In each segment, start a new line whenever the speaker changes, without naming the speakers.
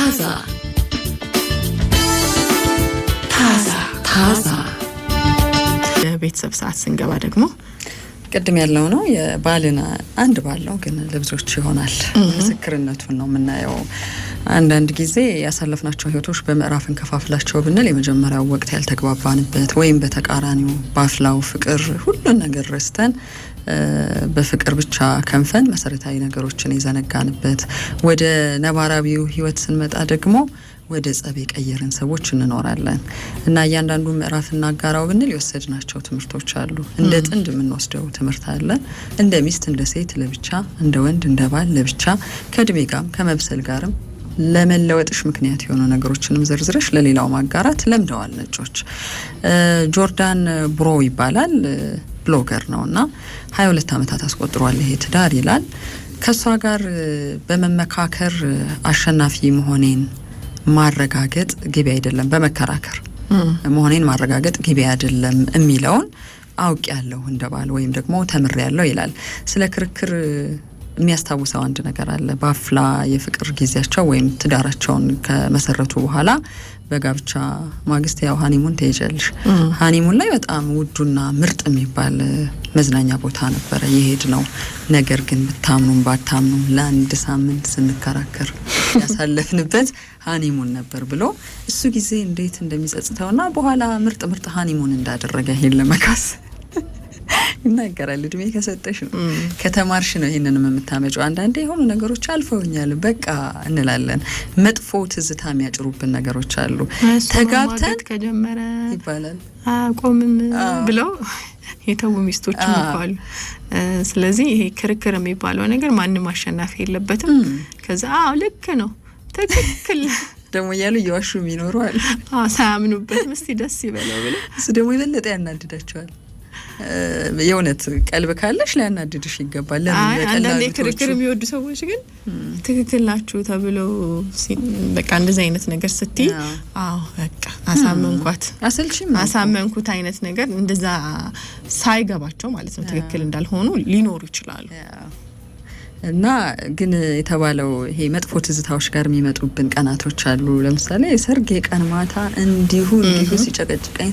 ታዛ የቤተሰብ ሰዓት ስንገባ ደግሞ
ቅድም ያለው ነው የባልና አንድ ባለው ግን ለብዙዎች ይሆናል ምስክርነቱን ነው የምናየው። አንዳንድ ጊዜ ያሳለፍናቸው ህይወቶች በምዕራፍን ከፋፍላቸው ብንል የመጀመሪያው ወቅት ያልተግባባንበት ወይም በተቃራኒው ባፍላው ፍቅር ሁሉን ነገር ረስተን በፍቅር ብቻ ከንፈን መሰረታዊ ነገሮችን የዘነጋንበት ወደ ነባራዊው ህይወት ስንመጣ ደግሞ ወደ ጸብ የቀየርን ሰዎች እንኖራለን እና እያንዳንዱ ምዕራፍና አጋራው ብንል የወሰድናቸው ትምህርቶች አሉ። እንደ ጥንድ የምንወስደው ትምህርት አለ። እንደ ሚስት እንደ ሴት ለብቻ፣ እንደ ወንድ እንደ ባል ለብቻ፣ ከእድሜ ጋርም ከመብሰል ጋርም ለመለወጥሽ ምክንያት የሆኑ ነገሮችንም ዘርዝረሽ ለሌላው ማጋራት ለምደዋል ነጮች። ጆርዳን ብሮ ይባላል፣ ብሎገር ነውና 22 ዓመታት አስቆጥሯል ይሄ ትዳር ይላል። ከሷ ጋር በመመካከር አሸናፊ መሆኔን ማረጋገጥ ግቢ አይደለም፣ በመከራከር መሆኔን ማረጋገጥ ግቢ አይደለም የሚለውን አውቅ ያለው እንደባል ወይም ደግሞ ተምር ያለው ይላል። ስለ ክርክር የሚያስታውሰው አንድ ነገር አለ። ባፍላ የፍቅር ጊዜያቸው ወይም ትዳራቸውን ከመሰረቱ በኋላ በጋብቻ ማግስት ያው ሃኒሙን ትሄጃለሽ። ሃኒሙን ላይ በጣም ውዱና ምርጥ የሚባል መዝናኛ ቦታ ነበረ የሄድ ነው። ነገር ግን ብታምኑም ባታምኑም ለአንድ ሳምንት ስንከራከር ያሳለፍንበት ሃኒሙን ነበር ብሎ እሱ ጊዜ እንዴት እንደሚጸጽተውና በኋላ ምርጥ ሃኒሙን እንዳደረገ ይሄን ለመካስ ይናገራል። እድሜ ከሰጠሽ ነው ከተማርሽ ነው ይሄንንም የምታመጪው። አንዳንዴ የሆኑ ነገሮች አልፈውኛል በቃ እንላለን። መጥፎ ትዝታ የሚያጭሩብን ነገሮች አሉ። ተጋብተን
ከጀመረ
ይባላል
አቆምም ብለው የተው ሚስቶችም ይባላሉ። ስለዚህ ይሄ ክርክር የሚባለው ነገር ማንንም አሸናፊ የለበትም። ከዛ ልክ ነው ትክክል
ደግሞ ያሉ እየዋሹ የሚኖሩ አሉ።
ሳያምኑበት ምስቲ ደስ ይበለው ብለው
እሱ ደግሞ የበለጠ ያናድዳቸዋል። የእውነት ቀልብ ካለሽ ሊያናድድሽ ይገባል።
አንዳንዴ ክርክር የሚወዱ ሰዎች ግን ትክክል ናችሁ ተብለው በቃ እንደዚህ አይነት ነገር ስትይ በቃ አሳመንኩት አይነት ነገር እንደዛ ሳይገባቸው ማለት ነው ትክክል እንዳልሆኑ ሊኖሩ ይችላሉ።
እና ግን የተባለው ይሄ መጥፎ ትዝታዎች ጋር የሚመጡብን ቀናቶች አሉ። ለምሳሌ የሰርግ ቀን ማታ እንዲሁ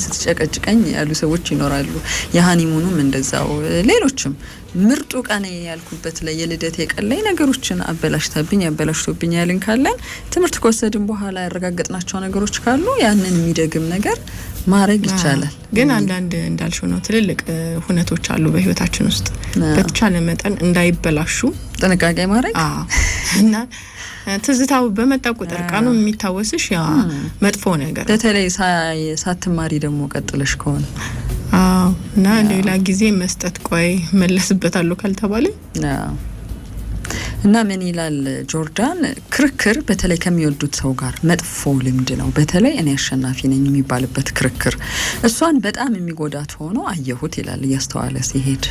ስትጨቀጭቀኝ ያሉ ሰዎች ይኖራሉ። የሃኒሙኑም እንደዛው ሌሎችም ምርጡ ቀን ያልኩበት ላይ የልደት ቀን ላይ ነገሮችን ያበላሽቶብኝ ያልን ካለን ትምህርት ከወሰድን በኋላ ያረጋግጥናቸው ነገሮች ካሉ ያንን የሚደግም ነገር ማድረግ ይቻላል።
ግን አንዳንድ እንዳልሽው ነው ትልልቅ ሁነቶች አሉ በህይወታችን ውስጥ በተቻለ መጠን እንዳይበላሹ
ጥንቃቄ ማድረግ
እና ትዝታው በመጣ ቁጥር ቀኑ የሚታወስሽ ያ መጥፎ ነገር
በተለይ ሳትማሪ ደግሞ ቀጥለሽ ከሆነ
እና ሌላ ጊዜ መስጠት ቆይ መለስበታለሁ ካልተባለ
እና ምን ይላል ጆርዳን? ክርክር በተለይ ከሚወዱት ሰው ጋር መጥፎ ልምድ ነው። በተለይ እኔ አሸናፊ ነኝ የሚባልበት ክርክር እሷን በጣም የሚጎዳት ሆኖ አየሁት ይላል እያስተዋለ ሲሄድ።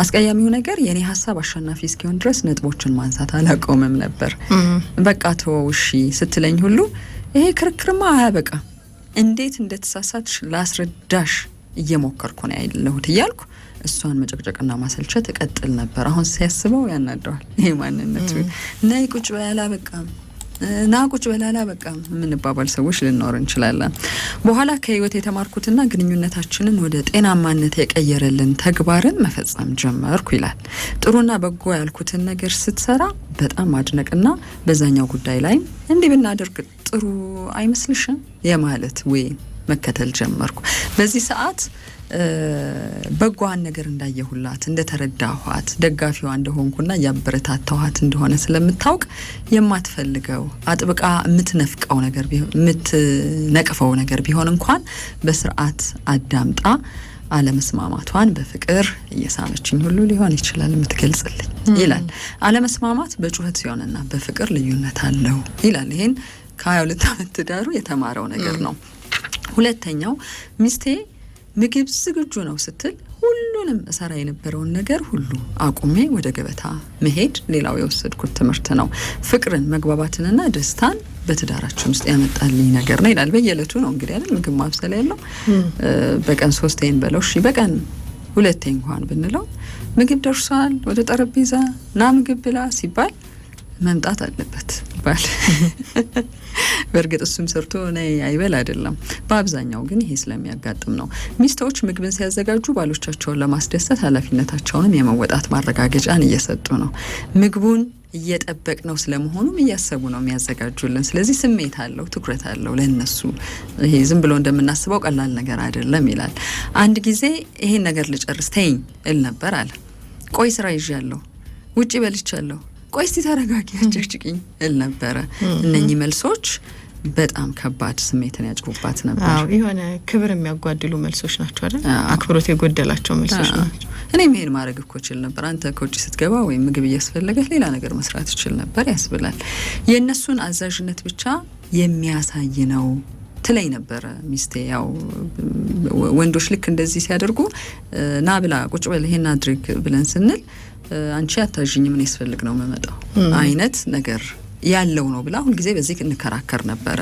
አስቀያሚው ነገር የኔ ሀሳብ አሸናፊ እስኪሆን ድረስ ነጥቦችን ማንሳት አላቆመም ነበር። በቃ ተወውሺ ስትለኝ ሁሉ ይሄ ክርክርማ አያበቃ እንዴት እንደተሳሳትሽ ላስረዳሽ እየሞከርኩ ነው ያለሁት እያልኩ እሷን መጨቅጨቅና ማሰልቸት እቀጥል ነበር። አሁን ሲያስበው ያናደዋል። ይሄ ማንነቱ ነይ ቁጭ በያላ በቃም ና ቁጭ በላላ በቃም የምንባባል ሰዎች ልንኖር እንችላለን። በኋላ ከህይወት የተማርኩትና ግንኙነታችንን ወደ ጤናማነት የቀየረልን ተግባርን መፈጸም ጀመርኩ ይላል። ጥሩና በጎ ያልኩትን ነገር ስትሰራ በጣም ማድነቅና በዛኛው ጉዳይ ላይ እንዲህ ብናደርግ ጥሩ አይመስልሽም የማለት ወይ መከተል ጀመርኩ። በዚህ ሰዓት በጓን ነገር እንዳየሁላት እንደተረዳኋት ደጋፊዋ እንደሆንኩና ያበረታታኋት እንደሆነ ስለምታውቅ የማትፈልገው አጥብቃ የምትነፍቀው ነገር የምትነቅፈው ነገር ቢሆን እንኳን በስርዓት አዳምጣ አለመስማማቷን በፍቅር እየሳመችኝ ሁሉ ሊሆን ይችላል የምትገልጽልኝ ይላል። አለመስማማት በጩኸት ሲሆንና በፍቅር ልዩነት አለው ይላል። ይሄን ከ22 ዓመት ትዳሩ የተማረው ነገር ነው። ሁለተኛው ሚስቴ ምግብ ዝግጁ ነው ስትል ሁሉንም እሰራ የነበረውን ነገር ሁሉ አቁሜ ወደ ገበታ መሄድ ሌላው የወሰድኩት ትምህርት ነው። ፍቅርን መግባባትንና ደስታን በትዳራችን ውስጥ ያመጣልኝ ነገር ነው ይላል። በየዕለቱ ነው እንግዲህ አይደል ምግብ ማብሰል ያለው። በቀን 3 በለው እሺ በቀን 2 እንኳን ብንለው ምግብ ደርሷል ወደ ጠረጴዛ ና ምግብ ብላ ሲባል መምጣት አለበት። ባል በእርግጥ እሱም ሰርቶ ነይ አይበል አይደለም። በአብዛኛው ግን ይሄ ስለሚያጋጥም ነው። ሚስቶች ምግብን ሲያዘጋጁ ባሎቻቸውን ለማስደሰት ኃላፊነታቸውንም የመወጣት ማረጋገጫን እየሰጡ ነው። ምግቡን እየጠበቅ ነው ስለመሆኑም እያሰቡ ነው የሚያዘጋጁልን። ስለዚህ ስሜት አለው፣ ትኩረት አለው ለነሱ። ይሄ ዝም ብሎ እንደምናስበው ቀላል ነገር አይደለም ይላል። አንድ ጊዜ ይሄን ነገር ልጨርስ ተይኝ እል ነበር አለ። ቆይ ስራ ይዣለሁ፣ ውጪ በልቻለሁ፣ ቆይ እስቲ ተረጋጊ አጭቅጭቅኝ እል ነበረ። እነኚህ መልሶች በጣም ከባድ ስሜትን ያጭሩባት ነበር።
አዎ የሆነ ክብር የሚያጓድሉ መልሶች ናቸው አይደል? አክብሮት የጎደላቸው መልሶች ናቸው።
እኔ መሄድ ማድረግ እኮ እችል ነበር፣ አንተ ከውጭ ስትገባ ወይም ምግብ እያስፈለገህ ሌላ ነገር መስራት እችል ነበር ያስብላል። የእነሱን አዛዥነት ብቻ የሚያሳይ ነው ትለኝ ነበረ ሚስቴ። ያው ወንዶች ልክ እንደዚህ ሲያደርጉ ና ብላ ቁጭ በል ይሄን አድርግ ብለን ስንል አንቺ አታዥኝ ምን ያስፈልግ ነው መመጣው አይነት ነገር ያለው ነው ብላ ሁሉ ጊዜ በዚህ እንከራከር ነበረ።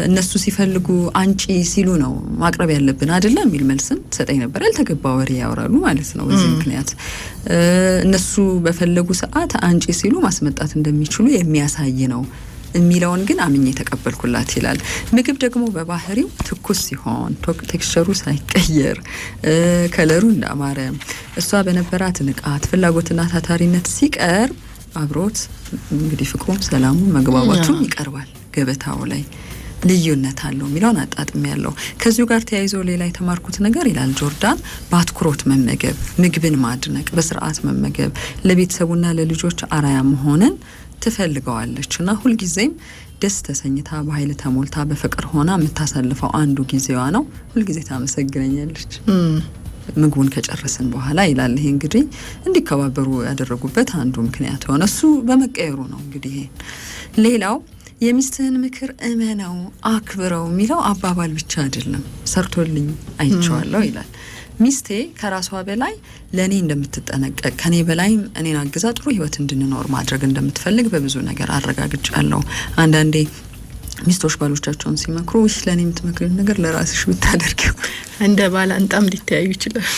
እነሱ ሲፈልጉ አንጪ ሲሉ ነው ማቅረብ ያለብን አይደለም የሚል መልስም ሰጠኝ ነበር። ያልተገባ ወሬ ያወራሉ ማለት ነው። በዚህ ምክንያት እነሱ በፈለጉ ሰዓት አንጪ ሲሉ ማስመጣት እንደሚችሉ የሚያሳይ ነው የሚለውን ግን አምኜ ተቀበልኩላት ይላል። ምግብ ደግሞ በባህሪው ትኩስ ሲሆን ቴክስቸሩ ሳይቀየር ከለሩ እንዳማረ እሷ በነበራት ንቃት ፍላጎትና ታታሪነት ሲቀርብ አብሮት እንግዲህ ፍቅሩም ሰላሙም መግባባቱም ይቀርባል። ገበታው ላይ ልዩነት አለው የሚለውን አጣጥም ያለው። ከዚሁ ጋር ተያይዞ ሌላ የተማርኩት ነገር ይላል ጆርዳን፣ በአትኩሮት መመገብ፣ ምግብን ማድነቅ፣ በስርዓት መመገብ ለቤተሰቡና ለልጆች አራያ መሆንን ትፈልገዋለች እና ሁልጊዜም ደስ ተሰኝታ በኃይል ተሞልታ በፍቅር ሆና የምታሳልፈው አንዱ ጊዜዋ ነው። ሁልጊዜ ታመሰግነኛለች ምግቡን ከጨረስን በኋላ ይላል። ይሄ እንግዲህ እንዲከባበሩ ያደረጉበት አንዱ ምክንያት ሆነ። እሱ በመቀየሩ ነው እንግዲህ። ሌላው የሚስትህን ምክር እመነው አክብረው የሚለው አባባል ብቻ አይደለም፣ ሰርቶልኝ አይቼዋለሁ ይላል። ሚስቴ ከራሷ በላይ ለእኔ እንደምትጠነቀቅ ከኔ በላይም እኔን አግዛ ጥሩ ህይወት እንድንኖር ማድረግ እንደምትፈልግ በብዙ ነገር አረጋግጫለሁ። አንዳንዴ ሚስቶች ባሎቻቸውን ሲመክሩ ይህ ለእኔ የምትመክሪን ነገር ለራስሽ ብታደርጊው
እንደ ባል አንጣም ሊተያዩ ይችላል።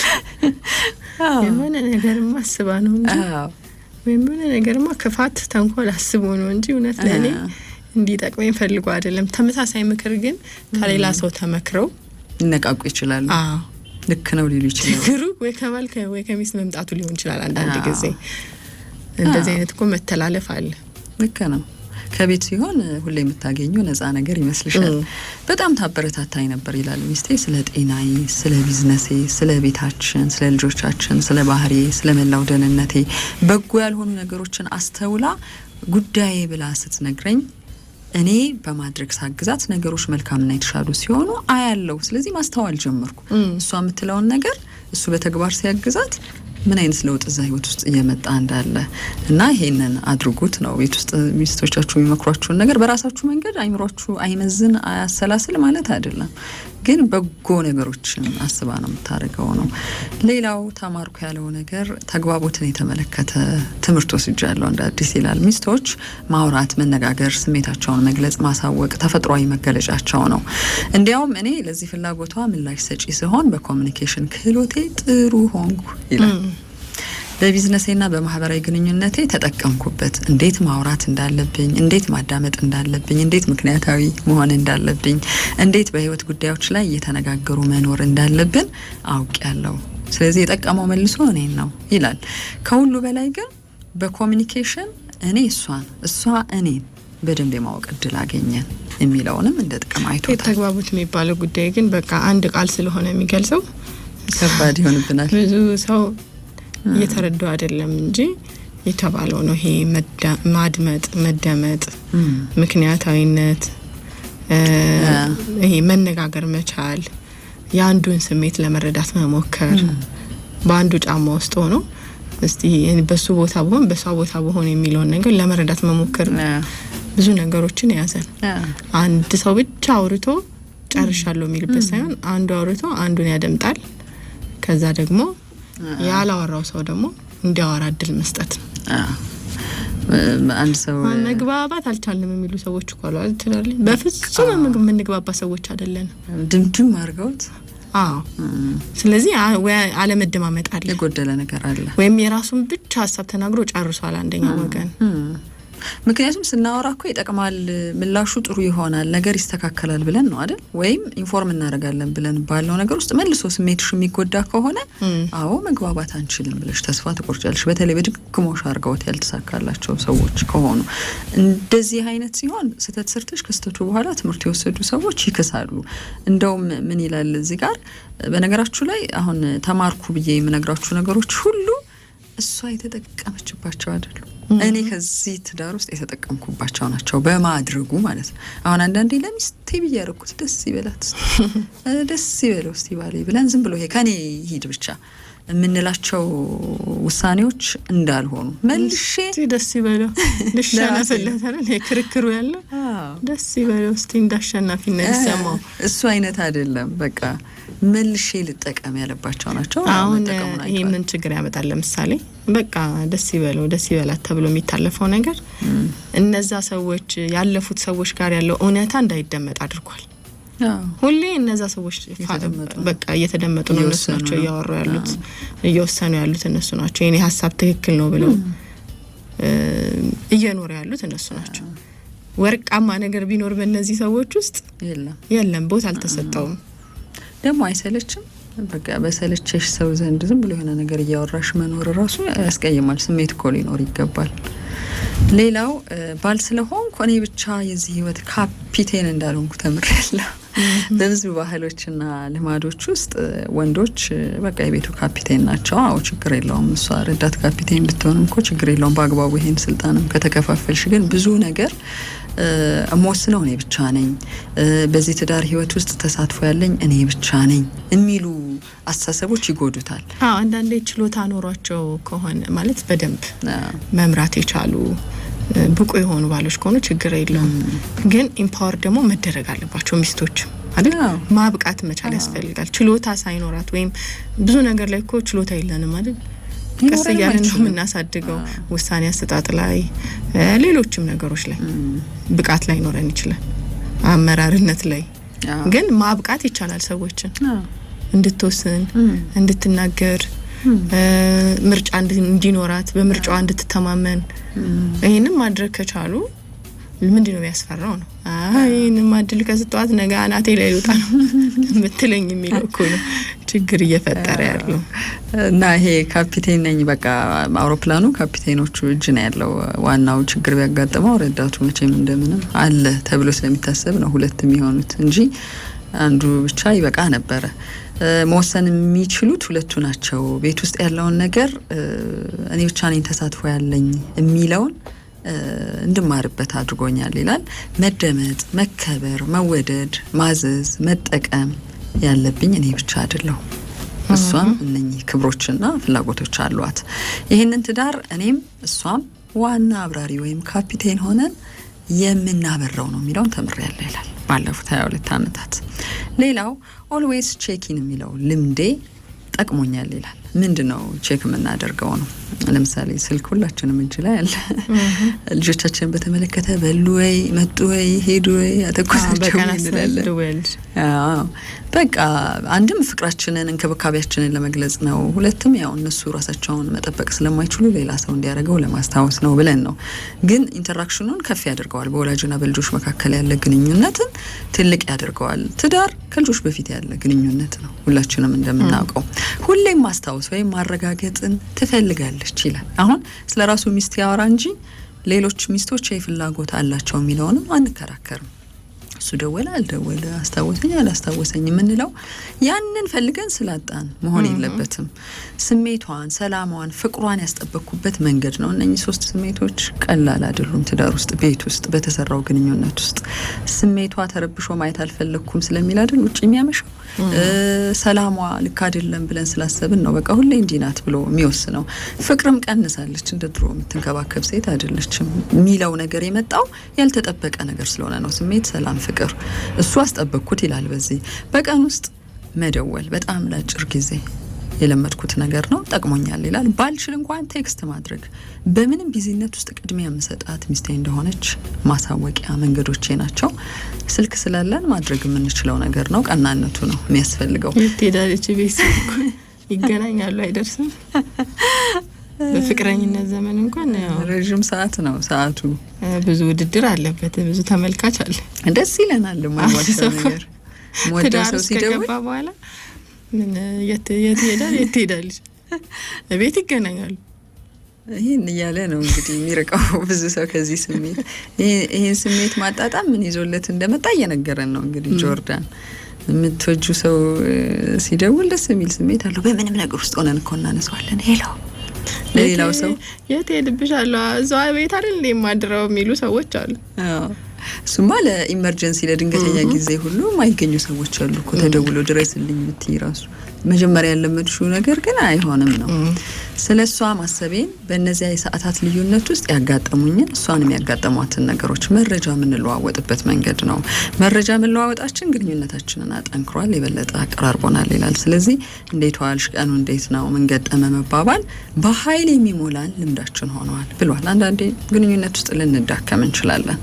የሆነ ነገርማ አስባ ነው እንጂ ወይም የሆነ ነገርማ ክፋት ተንኮል አስቦ ነው እንጂ እውነት ለእኔ እንዲጠቅመኝ ፈልጎ አይደለም። ተመሳሳይ ምክር ግን ከሌላ ሰው ተመክረው
ይነቃቁ ይችላሉ። ልክ ነው ሊሉ ይችላሉ።
ችግሩ ወይ ከባል ወይ ከሚስት መምጣቱ ሊሆን ይችላል። አንዳንድ ጊዜ እንደዚህ አይነት እኮ መተላለፍ አለ።
ልክ ነው። ከቤት ሲሆን ሁሌ የምታገኘው ነፃ ነገር ይመስልሻል። በጣም ታበረታታኝ ነበር ይላል ሚስቴ። ስለ ጤናዬ፣ ስለ ቢዝነሴ፣ ስለ ቤታችን፣ ስለ ልጆቻችን፣ ስለ ባህሪ፣ ስለ መላው ደህንነቴ በጎ ያልሆኑ ነገሮችን አስተውላ ጉዳዬ ብላ ስትነግረኝ እኔ በማድረግ ሳግዛት ነገሮች መልካምና የተሻሉ ሲሆኑ አያለው። ስለዚህ ማስተዋል ጀመርኩ። እሷ የምትለውን ነገር እሱ በተግባር ሲያግዛት ምን አይነት ለውጥ እዛ ህይወት ውስጥ እየመጣ እንዳለ እና ይሄንን አድርጉት ነው። ቤት ውስጥ ሚስቶቻችሁ የሚመክሯችሁን ነገር በራሳችሁ መንገድ አይምሯችሁ አይመዝን አያሰላስል ማለት አይደለም፣ ግን በጎ ነገሮችን አስባ ነው የምታደርገው ነው። ሌላው ተማርኩ ያለው ነገር ተግባቦትን የተመለከተ ትምህርት ወስጃለሁ እንደ አዲስ ይላል። ሚስቶች ማውራት፣ መነጋገር፣ ስሜታቸውን መግለጽ፣ ማሳወቅ ተፈጥሯዊ መገለጫቸው ነው። እንዲያውም እኔ ለዚህ ፍላጎቷ ምላሽ ሰጪ ሲሆን በኮሚኒኬሽን ክህሎቴ ጥሩ ሆንኩ ይላል። በቢዝነሴና በማህበራዊ ግንኙነቴ ተጠቀምኩበት። እንዴት ማውራት እንዳለብኝ፣ እንዴት ማዳመጥ እንዳለብኝ፣ እንዴት ምክንያታዊ መሆን እንዳለብኝ፣ እንዴት በህይወት ጉዳዮች ላይ እየተነጋገሩ መኖር እንዳለብን አውቄያለሁ። ስለዚህ የጠቀመው መልሶ እኔን ነው ይላል። ከሁሉ በላይ ግን በኮሚኒኬሽን እኔ እሷን፣ እሷ እኔን በደንብ የማወቅ እድል አገኘን የሚለውንም እንደ ጥቅም አይቶታል።
ተግባቦት የሚባለው ጉዳይ ግን በቃ አንድ ቃል ስለሆነ የሚገልጸው
ከባድ ይሆንብናል።
ብዙ ሰው እየተረዳው አይደለም እንጂ የተባለው ነው። ይሄ ማድመጥ፣ መደመጥ፣ ምክንያታዊነት፣ ይሄ መነጋገር መቻል፣ የአንዱን ስሜት ለመረዳት መሞከር፣ በአንዱ ጫማ ውስጥ ሆኖ እስቲ በሱ ቦታ ብሆን በሷ ቦታ ብሆን የሚለውን ነገር ለመረዳት መሞከር ብዙ ነገሮችን ያዘን። አንድ ሰው ብቻ አውርቶ ጨርሻለሁ የሚልበት ሳይሆን አንዱ አውርቶ አንዱን ያደምጣል። ከዛ ደግሞ ያላወራው ሰው ደግሞ እንዲያወራ እድል መስጠት ነው።
አንድ ሰው
መግባባት አልቻለም የሚሉ ሰዎች እኮ አሉ አይደል? በፍጹም የምንግባባ ሰዎች አይደለን።
ድምድም አድርገውት።
ስለዚህ አለመደማመጥ አለ፣
የጎደለ ነገር አለ፣
ወይም የራሱን ብቻ ሀሳብ ተናግሮ ጨርሷል አንደኛው ወገን።
ምክንያቱም ስናወራ እኮ ይጠቅማል፣ ምላሹ ጥሩ ይሆናል፣ ነገር ይስተካከላል ብለን ነው አይደል? ወይም ኢንፎርም እናደርጋለን ብለን ባለው ነገር ውስጥ መልሶ ስሜትሽ የሚጎዳ ከሆነ አዎ መግባባት አንችልም ብለሽ ተስፋ ትቆርጫለሽ። በተለይ በድግግሞሽ አድርገውት ያልተሳካላቸው ሰዎች ከሆኑ እንደዚህ አይነት ሲሆን ስህተት ሰርተሽ ከስህተቱ በኋላ ትምህርት የወሰዱ ሰዎች ይክሳሉ። እንደውም ምን ይላል እዚህ ጋር በነገራችሁ ላይ አሁን ተማርኩ ብዬ የምነግራችሁ ነገሮች ሁሉ እሷ የተጠቀመችባቸው አይደሉም። እኔ ከዚህ ትዳር ውስጥ የተጠቀምኩባቸው ናቸው በማድረጉ ማለት ነው። አሁን አንዳንዴ ለሚስቴ ብዬ ያደረኩት ደስ ይበላት ደስ ይበለው እስቲ ባሌ ብለን ዝም ብሎ ይሄ ከኔ ይሄድ ብቻ የምንላቸው ውሳኔዎች እንዳልሆኑ መልሼ
ደስ ይበለው ልሽናፈለት አይደል ክርክሩ ያለው ደስ ይበለው እስቲ እንዳሸናፊነት ይሰማው
እሱ አይነት አይደለም። በቃ መልሼ ልጠቀም ያለባቸው ናቸው።
አሁን ይሄ ምን ችግር ያመጣል? ለምሳሌ በቃ ደስ ይበለው ደስ ይበላት ተብሎ የሚታለፈው ነገር እነዛ ሰዎች ያለፉት ሰዎች ጋር ያለው እውነታ እንዳይደመጥ አድርጓል። ሁሌ እነዛ ሰዎች በቃ እየተደመጡ ነው፣ እነሱ ናቸው እያወሩ ያሉት እየወሰኑ ያሉት እነሱ ናቸው፣ የኔ ሀሳብ ትክክል ነው ብለው እየኖሩ ያሉት እነሱ ናቸው። ወርቃማ ነገር ቢኖር በእነዚህ ሰዎች ውስጥ የለም፣ ቦታ አልተሰጠውም።
ደግሞ አይሰለችም? በቃ በሰለቸሽ ሰው ዘንድ ዝም ብሎ የሆነ ነገር እያወራሽ መኖር ራሱ ያስቀይማል። ስሜት እኮ ሊኖር ይገባል። ሌላው ባል ስለሆንኩ እኔ ብቻ የዚህ ህይወት ካፒቴን እንዳልሆንኩ ተምሬያለሁ። በብዙ ባህሎችና ልማዶች ውስጥ ወንዶች በቃ የቤቱ ካፒቴን ናቸው። አዎ ችግር የለውም፣ እሷ ረዳት ካፒቴን ብትሆንም እኮ ችግር የለውም በአግባቡ ይሄን ስልጣንም ከተከፋፈልሽ። ግን ብዙ ነገር እምወስነው እኔ ብቻ ነኝ፣ በዚህ ትዳር ህይወት ውስጥ ተሳትፎ ያለኝ እኔ ብቻ ነኝ የሚሉ አስተሳሰቦች ይጎዱታል።
አንዳንዴ ችሎታ ኖሯቸው ከሆነ ማለት በደንብ መምራት የቻሉ ብቁ የሆኑ ባሎች ከሆኑ ችግር የለውም። ግን ኢምፓወር ደግሞ መደረግ አለባቸው ሚስቶች አይደል? ማብቃት መቻል ያስፈልጋል። ችሎታ ሳይኖራት ወይም ብዙ ነገር ላይ እኮ ችሎታ የለንም አይደል? ቀስ እያልን ነው የምናሳድገው። ውሳኔ አሰጣጥ ላይ ሌሎችም ነገሮች ላይ ብቃት ላይ ኖረን ይችላል፣ አመራርነት ላይ ግን ማብቃት ይቻላል። ሰዎችን እንድትወስን እንድትናገር ምርጫ እንዲኖራት በምርጫዋ እንድትተማመን ይሄንን ማድረግ ከቻሉ ምንድነው የሚያስፈራው ነው? ይሄንን ማድል ከስጧት ነገ አናቴ ላይ ልውጣ ነው ምትለኝ የሚለው እኮ ነው ችግር እየፈጠረ ያለው።
እና ይሄ ካፒቴን ነኝ በቃ አውሮፕላኑ ካፒቴኖቹ እጅ ነው ያለው። ዋናው ችግር ቢያጋጥመው ረዳቱ መቼም እንደምንም አለ ተብሎ ስለሚታሰብ ነው ሁለት የሚሆኑት እንጂ አንዱ ብቻ ይበቃ ነበረ። መወሰን የሚችሉት ሁለቱ ናቸው። ቤት ውስጥ ያለውን ነገር እኔ ብቻ ነኝ ተሳትፎ ያለኝ የሚለውን እንድማርበት አድርጎኛል ይላል። መደመጥ፣ መከበር፣ መወደድ፣ ማዘዝ፣ መጠቀም ያለብኝ እኔ ብቻ አይደለሁም። እሷም እነኚህ ክብሮችና ፍላጎቶች አሏት። ይህንን ትዳር እኔም እሷም ዋና አብራሪ ወይም ካፒቴን ሆነን የምናበራው ነው የሚለውን ተምሬያለሁ ይላል ባለፉት 22 ዓመታት። ሌላው ኦልዌይስ ቼኪን የሚለው ልምዴ ጠቅሞኛል ይላል። ምንድነው ቼክ የምናደርገው ነው? ለምሳሌ ስልክ ሁላችንም እጅ ላይ አለ። ልጆቻችንን በተመለከተ በሉ ወይ መጡ ወይ ሄዱ ወይ አተኩሳቸው እንላለን። በቃ አንድም ፍቅራችንን እንክብካቤያችንን ለመግለጽ ነው፣ ሁለትም ያው እነሱ ራሳቸውን መጠበቅ ስለማይችሉ ሌላ ሰው እንዲያደርገው ለማስታወስ ነው ብለን ነው። ግን ኢንተራክሽኑን ከፍ ያደርገዋል። በወላጅና በልጆች መካከል ያለ ግንኙነትን ትልቅ ያደርገዋል። ትዳር ከልጆች በፊት ያለ ግንኙነት ነው ሁላችንም እንደምናውቀው። ሁሌም ማስታወስ ወይም ማረጋገጥን ትፈልጋለች ይላል። አሁን ስለራሱ ሚስት ያወራ እንጂ ሌሎች ሚስቶች የፍላጎት አላቸው የሚለውንም አንከራከርም። እሱ ደወለ አልደወለ አስታወሰኝ አላስታወሰኝ የምንለው ያንን ፈልገን ስላጣን መሆን የለበትም። ስሜቷን፣ ሰላሟን፣ ፍቅሯን ያስጠበቅኩበት መንገድ ነው። እነኚህ ሶስት ስሜቶች ቀላል አይደሉም። ትዳር ውስጥ ቤት ውስጥ በተሰራው ግንኙነት ውስጥ ስሜቷ ተረብሾ ማየት አልፈለኩም ስለሚል አይደል ውጭ የሚያመሸው። ሰላሟ ልክ አይደለም ብለን ስላሰብን ነው በቃ ሁሌ እንዲህ ናት ብሎ የሚወስነው። ፍቅርም ቀንሳለች፣ እንደ ድሮ የምትንከባከብ ሴት አይደለችም የሚለው ነገር የመጣው ያልተጠበቀ ነገር ስለሆነ ነው። ስሜት፣ ሰላም፣ ፍቅር እሱ አስጠበቅኩት ይላል። በዚህ በቀን ውስጥ መደወል በጣም ለአጭር ጊዜ የለመድኩት ነገር ነው፣ ጠቅሞኛል ይላል። ባልችል እንኳን ቴክስት ማድረግ በምንም ቢዚነት ውስጥ ቅድሚያ የምሰጣት ሚስቴ እንደሆነች ማሳወቂያ መንገዶቼ ናቸው። ስልክ ስላለን ማድረግ የምንችለው ነገር ነው። ቀናነቱ ነው የሚያስፈልገው።
ትሄዳለች ቤት ይገናኛሉ፣ አይደርስም በፍቅረኝነት ዘመን እንኳን
ረጅም ሰዓት ነው ሰዓቱ።
ብዙ ውድድር አለበት፣ ብዙ ተመልካች አለ።
ደስ ይለናል ለማዋሻው ነገር ሞደሰው ሲደውል
በኋላ ምን የት ይሄዳል ቤት ይገናኛሉ።
ይሄን እያለ ነው እንግዲህ የሚርቀው ብዙ ሰው ከዚህ ስሜት። ይሄን ስሜት ማጣጣም ምን ይዞለት እንደመጣ እየነገረን ነው እንግዲህ ጆርዳን። የምትወጁ ሰው ሲደውል ደስ የሚል ስሜት አለው። በምንም ነገር ውስጥ ሆነን እኮ እናነሳዋለን። ሄሎ ለሌላው ሰው
የት ሄድብሻለሁ እዛው ቤት አይደል እንዴ ማድረው የሚሉ ሰዎች አሉ።
እሱማ ለኢመርጀንሲ ለድንገተኛ ጊዜ ሁሉ ማይገኙ ሰዎች አሉ እኮ ተደውሎ ድረስልኝ ብትይ ራሱ መጀመሪያ ያለመድሽው ነገር ግን አይሆንም ነው። ስለሷ ማሰቤን በእነዚያ የሰዓታት ልዩነት ውስጥ ያጋጠሙኝን እሷንም ያጋጠሟትን ነገሮች መረጃ የምንለዋወጥበት መንገድ ነው። መረጃ መለዋወጣችን ግንኙነታችንን አጠንክሯል፣ የበለጠ አቀራርቦናል ይላል። ስለዚህ እንዴት ዋልሽ፣ ቀኑ እንዴት ነው፣ ምን ገጠመ መባባል በኃይል የሚሞላን ልምዳችን ሆኗል ብሏል። አንዳንዴ ግንኙነት ውስጥ ልንዳከም እንችላለን።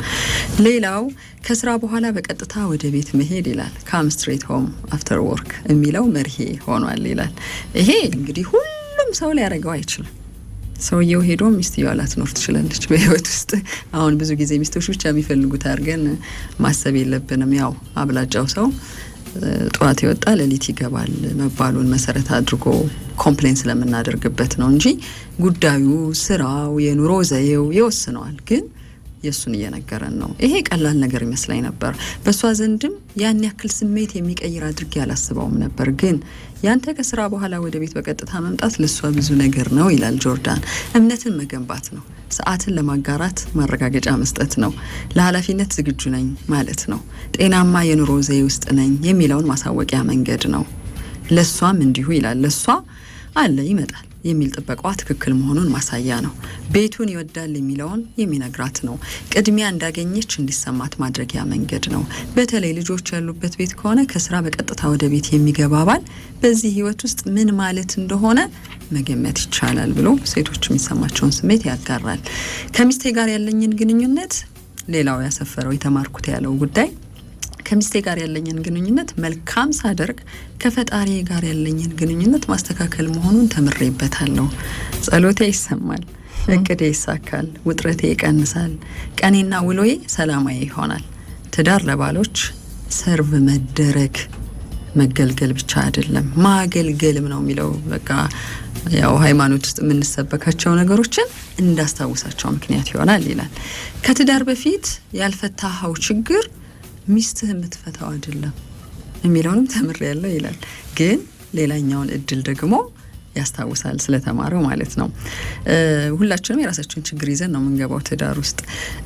ሌላው ከስራ በኋላ በቀጥታ ወደ ቤት መሄድ ይላል። ካም ስትሬት ሆም አፍተር ወርክ የሚለው መርሄ ሆኗል ይላል። ይሄ እንግዲህ ሁሉም ሰው ሊያደርገው አይችልም። ሰውየው ሄዶ ሚስትየዋ ላትኖር ትችላለች በህይወት ውስጥ። አሁን ብዙ ጊዜ ሚስቶች ብቻ የሚፈልጉት አድርገን ማሰብ የለብንም። ያው አብላጫው ሰው ጠዋት ይወጣ ሌሊት ይገባል መባሉን መሰረት አድርጎ ኮምፕሌን ስለምናደርግበት ነው እንጂ ጉዳዩ ስራው የኑሮ ዘዬው ይወስነዋል። ግን የሱን እየነገረን ነው። ይሄ ቀላል ነገር ይመስላኝ ነበር። በሷ ዘንድም ያን ያክል ስሜት የሚቀይር አድርጌ አላስበውም ነበር። ግን ያንተ ከስራ በኋላ ወደ ቤት በቀጥታ መምጣት ለሷ ብዙ ነገር ነው ይላል ጆርዳን። እምነትን መገንባት ነው። ሰዓትን ለማጋራት ማረጋገጫ መስጠት ነው። ለኃላፊነት ዝግጁ ነኝ ማለት ነው። ጤናማ የኑሮ ዘዬ ውስጥ ነኝ የሚለውን ማሳወቂያ መንገድ ነው። ለሷም እንዲሁ ይላል። ለሷ አለ ይመጣል የሚል ጥበቃዋ ትክክል መሆኑን ማሳያ ነው። ቤቱን ይወዳል የሚለውን የሚነግራት ነው። ቅድሚያ እንዳገኘች እንዲሰማት ማድረጊያ መንገድ ነው። በተለይ ልጆች ያሉበት ቤት ከሆነ ከስራ በቀጥታ ወደ ቤት የሚገባ ባል በዚህ ህይወት ውስጥ ምን ማለት እንደሆነ መገመት ይቻላል ብሎ ሴቶች የሚሰማቸውን ስሜት ያጋራል። ከሚስቴ ጋር ያለኝን ግንኙነት ሌላው ያሰፈረው የተማርኩት ያለው ጉዳይ ከሚስቴ ጋር ያለኝን ግንኙነት መልካም ሳደርግ ከፈጣሪ ጋር ያለኝን ግንኙነት ማስተካከል መሆኑን ተምሬበታለሁ። ጸሎቴ ይሰማል፣ እቅዴ ይሳካል፣ ውጥረቴ ይቀንሳል፣ ቀኔና ውሎዬ ሰላማዊ ይሆናል። ትዳር ለባሎች ሰርቭ መደረግ መገልገል ብቻ አይደለም ማገልገልም ነው የሚለው። በቃ ያው ሃይማኖት ውስጥ የምንሰበካቸው ነገሮችን እንዳስታውሳቸው ምክንያት ይሆናል ይላል። ከትዳር በፊት ያልፈታኸው ችግር ሚስትህ የምትፈታው አይደለም የሚለውንም ተምሬያለሁ ይላል። ግን ሌላኛውን እድል ደግሞ ያስታውሳል ስለተማረው ማለት ነው። ሁላችንም የራሳችን ችግር ይዘን ነው የምንገባው ትዳር ውስጥ።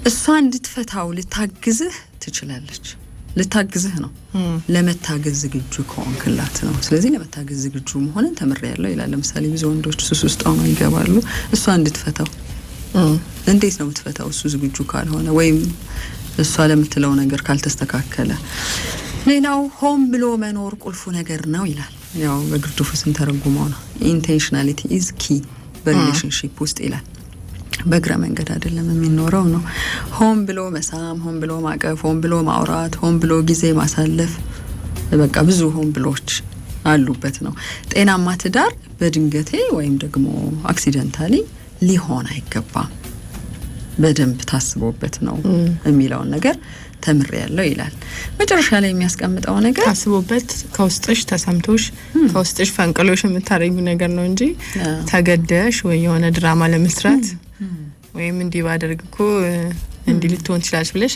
እሷ እንድትፈታው ልታግዝህ ትችላለች። ልታግዝህ ነው ለመታገዝ ዝግጁ ከሆንክላት ነው። ስለዚህ ለመታገዝ ዝግጁ መሆንን ተምሬያለሁ ይላል። ለምሳሌ ብዙ ወንዶች ሱስ ውስጥ ሆነው ይገባሉ። እሷ እንድትፈታው እንዴት ነው የምትፈታው? እሱ ዝግጁ ካልሆነ ወይም እሷ ለምትለው ነገር ካልተስተካከለ። ሌላው ሆም ብሎ መኖር ቁልፉ ነገር ነው ይላል። ያው በግርድፉ ስንተረጉመው ነው ኢንቴንሽናሊቲ ኢዝ ኪ በሪሌሽንሺፕ ውስጥ ይላል። በእግረ መንገድ አይደለም የሚኖረው ነው። ሆም ብሎ መሳም፣ ሆም ብሎ ማቀፍ፣ ሆም ብሎ ማውራት፣ ሆም ብሎ ጊዜ ማሳለፍ፣ በቃ ብዙ ሆም ብሎች አሉበት ነው። ጤናማ ትዳር በድንገቴ ወይም ደግሞ አክሲደንታሊ ሊሆን አይገባም። በደንብ ታስቦበት ነው የሚለውን ነገር ተምሬያለሁ ይላል። መጨረሻ ላይ የሚያስቀምጠው ነገር
ታስቦበት ከውስጥሽ ተሰምቶሽ ከውስጥሽ ፈንቅሎሽ የምታረጊው ነገር ነው እንጂ ተገደሽ ወይ የሆነ ድራማ ለመስራት ወይም እንዲህ ባደርግ እኮ እንዲህ ልትሆን ትችላለች ብለሽ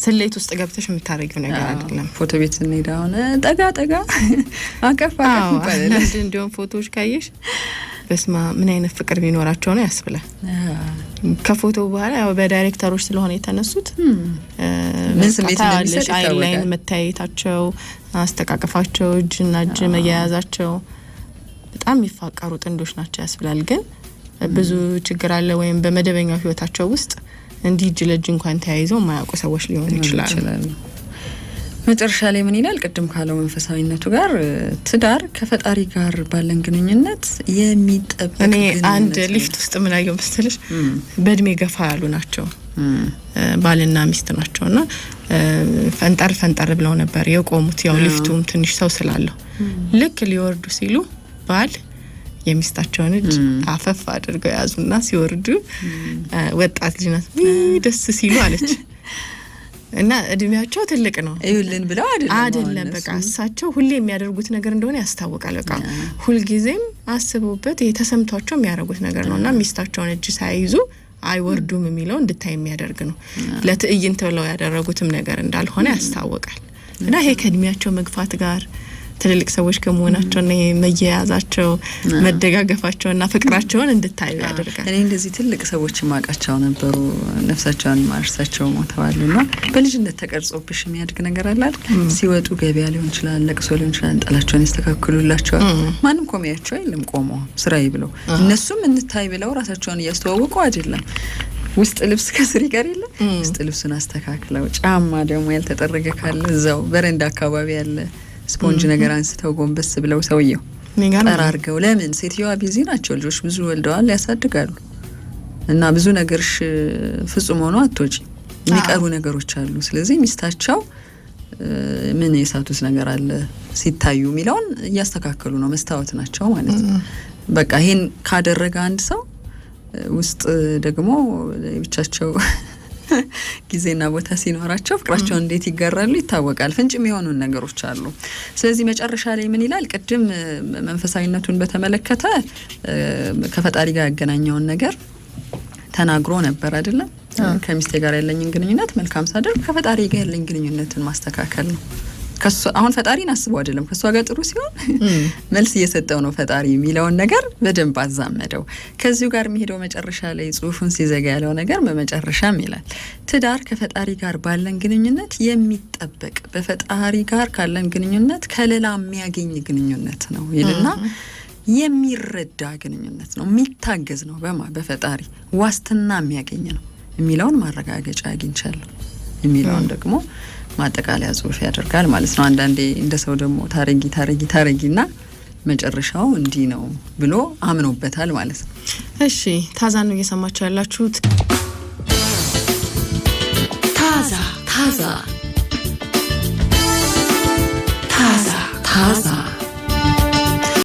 ስሌት ውስጥ ገብተሽ የምታረጊው ነገር አይደለም።
ፎቶ ቤት ስንሄድ አሁን ጠጋ አቀፍ ይባላል።
እንዲሁም ፎቶዎች ካየሽ በስማ ምን አይነት ፍቅር ቢኖራቸው ነው ያስብላል። ከፎቶ በኋላ ያው በዳይሬክተሮች ስለሆነ የተነሱት
ምን ስሜት እንደሚሰጥ
አይላይን መታየታቸው፣ አስተቃቀፋቸው፣ እጅና እጅ መያያዛቸው በጣም የሚፋቀሩ ጥንዶች ናቸው ያስብላል። ግን ብዙ ችግር አለ ወይም በመደበኛው ህይወታቸው ውስጥ እንዲህ እጅ ለእጅ እንኳን ተያይዘው የማያውቁ ሰዎች ሊሆኑ ይችላሉ። መጨረሻ ላይ ምን ይላል? ቅድም ካለው መንፈሳዊነቱ ጋር ትዳር ከፈጣሪ ጋር ባለን ግንኙነት የሚጠበቅ እኔ አንድ ሊፍት ውስጥ ምን አየው መሰለሽ በእድሜ ገፋ ያሉ ናቸው ባልና ሚስት ናቸውና ፈንጠር ብለው ነበር የቆሙት። ያው ሊፍቱም ትንሽ ሰው ስላለው ልክ ሊወርዱ ሲሉ ባል የሚስታቸውን እጅ አፈፍ አድርገው ያዙና ሲወርዱ ወጣት ልጅ ናት ደስ ሲሉ አለች እና እድሜያቸው ትልቅ ነው
እዩልን ብለው
አይደለም በቃ እሳቸው ሁሌ የሚያደርጉት ነገር እንደሆነ ያስታውቃል በቃ ሁሉ ጊዜም አስበውበት የተሰምቷቸው የሚያደርጉት ነገር ነውና ሚስታቸውን እጅ ሳይዙ አይወርዱም የሚለው እንድታይ የሚያደርግ ነው ለትዕይንት ብለው ያደረጉትም ነገር እንዳልሆነ ያስታውቃል እና ይሄ ከእድሜያቸው መግፋት ጋር ትልልቅ ሰዎች ከመሆናቸውና መያያዛቸው መደጋገፋቸውና ፍቅራቸውን እንድታዩ ያደርጋል
እኔ እንደዚህ ትልቅ ሰዎች ማቃቸው ነበሩ ነፍሳቸውን ማርሳቸው ሞተዋልና በልጅነት ተቀርጾብሽ የሚያድግ ነገር አለ አይደል ሲወጡ ገበያ ሊሆን ይችላል ለቅሶ ሊሆን ይችላል ጠላቸውን ያስተካክሉላቸው ማንም ቆሚያቸው አይልም ቆሞ ስራይ ብለው እነሱም እንታይ ብለው ራሳቸውን ያስተዋውቁ አይደለም ውስጥ ልብስ ከስሪ ጋር ይለ ውስጥ ልብስን አስተካክለው ጫማ ደግሞ ያልተጠረገ ካለ እዛው በረንዳ አካባቢ ያለ ስፖንጅ ነገር አንስተው ጎንበስ ብለው ሰውየው ጠራርገው ለምን ሴትዮዋ ቢዚ ናቸው ልጆች ብዙ ወልደዋል ያሳድጋሉ እና ብዙ ነገርሽ ፍጹም ሆኖ አትወጪ የሚቀሩ ነገሮች አሉ ስለዚህ ሚስታቸው ምን የሳቱት ነገር አለ ሲታዩ ሚለውን ያስተካከሉ ነው መስታወት ናቸው ማለት ነው በቃ ይሄን ካደረገ አንድ ሰው ውስጥ ደግሞ ብቻቸው ጊዜና ቦታ ሲኖራቸው ፍቅራቸው እንዴት ይጋራሉ ይታወቃል ፍንጭ የሚሆኑ ነገሮች አሉ ስለዚህ መጨረሻ ላይ ምን ይላል ቅድም መንፈሳዊነቱን በተመለከተ ከፈጣሪ ጋር ያገናኘውን ነገር ተናግሮ ነበር አይደለም ከሚስቴ ጋር ያለኝን ግንኙነት መልካም ሳደርግ ከፈጣሪ ጋር ያለኝ ግንኙነትን ማስተካከል ነው ከሱ አሁን ፈጣሪን አስበው አይደለም ከሱ ጋር ጥሩ ሲሆን መልስ እየሰጠው ነው ፈጣሪ የሚለውን ነገር በደንብ አዛመደው ከዚሁ ጋር የሚሄደው መጨረሻ ላይ ጽሁፉን ሲዘጋ ያለው ነገር በመጨረሻም ይላል ትዳር ከፈጣሪ ጋር ባለን ግንኙነት የሚጠበቅ በፈጣሪ ጋር ካለን ግንኙነት ከሌላ የሚያገኝ ግንኙነት ነው ይልና የሚረዳ ግንኙነት ነው የሚታገዝ ነው በፈጣሪ ዋስትና የሚያገኝ ነው የሚለውን ማረጋገጫ አግኝቻለሁ የሚለውን ደግሞ ማጠቃለያ ጽሁፍ ያደርጋል ማለት ነው አንዳንዴ እንደ ሰው ደግሞ ታረጊና መጨረሻው እንዲህ ነው ብሎ አምኖበታል ማለት ነው
እሺ ታዛ ነው እየሰማችሁ ያላችሁት ታዛ